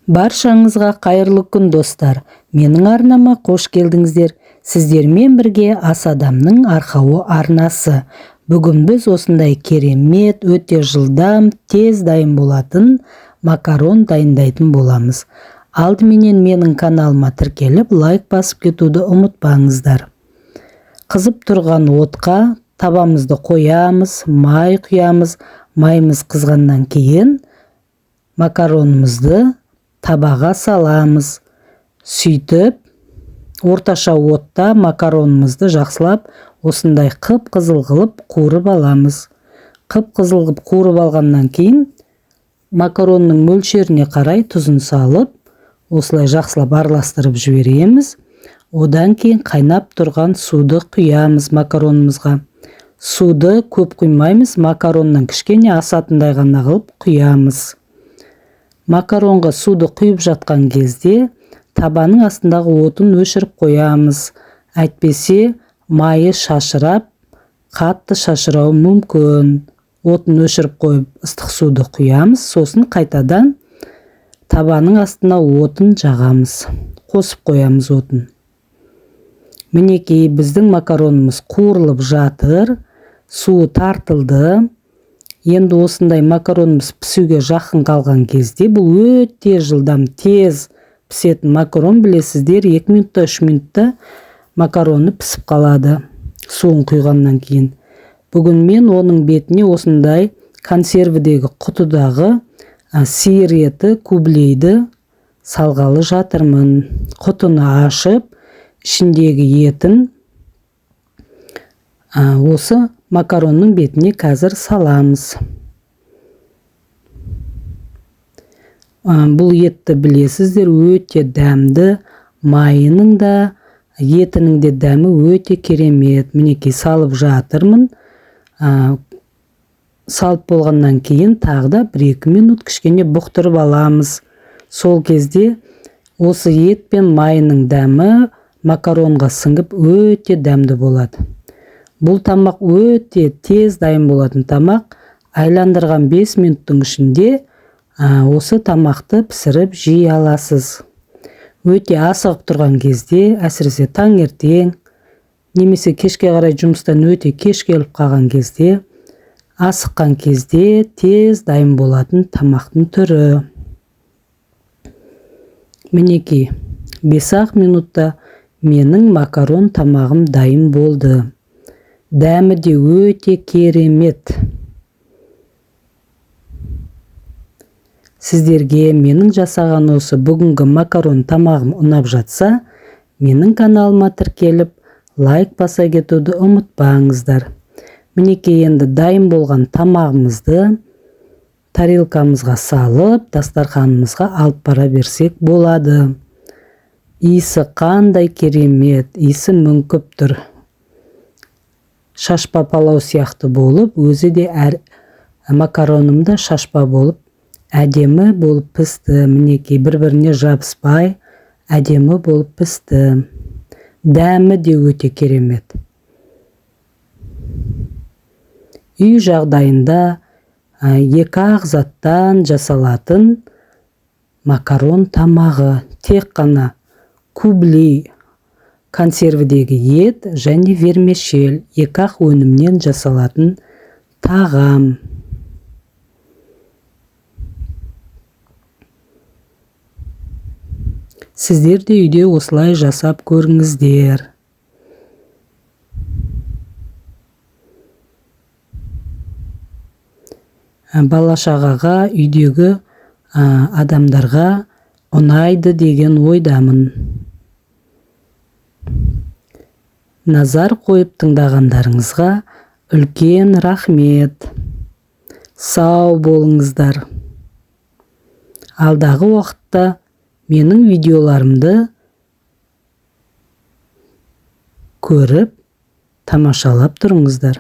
Баршаңызға қайырлы күн достар. Менің арнама қош келдіңіздер. Сіздермен бірге Ас адамның арқауы арнасы. Бүгін біз осындай керемет, өте жылдам, тез дайын болатын макарон дайындайтын боламыз. Алдыменен менің каналыма тіркеліп, лайк басып кетуді ұмытпаңыздар. Қызып тұрған отқа табамызды қоямыз, май құямыз. Майымыз қызғаннан кейін макаронымызды табаға саламыз. Сөйтіп, орташа отта макаронымызды жақсылап осындай қып-қызыл қылып қуырып аламыз. Қып-қызыл қылып қуырып алғаннан кейін макаронның мөлшеріне қарай тұзын салып, осылай жақсылап араластырып жібереміз. Одан кейін қайнап тұрған суды құямыз макаронымызға. Суды көп құймаймыз, макаронның кішкене асатындай ғана қылып құямыз. Макаронға суды құйып жатқан кезде табаның астындағы отын өшіріп қоямыз. Әйтпесе майы шашырап, қатты шашырауы мүмкін. Отын өшіріп қойып, ыстық суды құямыз, сосын қайтадан табаның астына отын жағамыз. Қосып қоямыз отын. Мінекей, біздің макаронымыз қуырылып жатыр, суы тартылды. Енді осындай макаронымыз пісуге жақын қалған кезде, бұл өте жылдам, тез пісетін макарон, білесіздер, 2 минутта, 3 минутта макароны пісіп қалады, суын құйғаннан кейін. Бүгін мен оның бетіне осындай консервідегі құтыдағы сиыр еті, кублейді салғалы жатырмын. Құтыны ашып, ішіндегі етін осы макаронның бетіне қазір саламыз. Бұл етті білесіздер, өте дәмді, майының да, етінің де дәмі өте керемет. Мінекей, салып жатырмын. Салып болғаннан кейін тағы да 1-2 минут кішкене бұқтырып аламыз. Сол кезде осы ет пен майының дәмі макаронға сіңіп өте дәмді болады. Бұл тамақ өте тез дайын болатын тамақ. Айландырған 5 минуттың ішінде осы тамақты пісіріп жей аласыз. Өте асығып тұрған кезде, әсіресе таңертең, немесе кешке қарай жұмыстан өте кеш келіп қалған кезде, асыққан кезде тез дайын болатын тамақтың түрі. Мінекей, 5-ақ минутта менің макарон тамағым дайын болды. Дәмі де өте керемет. Сіздерге менің жасаған осы бүгінгі макарон тамағым ұнап жатса, менің каналыма тіркеліп, лайк баса кетуді ұмытпаңыздар. Мінекей, енді дайын болған тамағымызды тарелкамызға салып, дастарханымызға алып бара берсек болады. Иісі қандай керемет, иісі мүңкіп тұр. Шашпа палау сияқты болып, өзі де макаронымда шашпа болып, әдемі болып пісті. Мінекей, бір-біріне жабыспай, әдемі болып пісті. Дәмі де өте керемет. Үй жағдайында 2-ақ заттан жасалатын макарон тамағы. Тек қана кублей, консервідегі ет және вермишель, 2-ақ өнімнен жасалатын тағам. Сіздер де үйде осылай жасап көріңіздер. Бала-шағаға, үйдегі адамдарға ұнайды деген ойдамын. Назар қойып тыңдағандарыңызға үлкен рахмет. Сау болыңыздар. Алдағы уақытта менің видеоларымды көріп, тамашалап тұрыңыздар.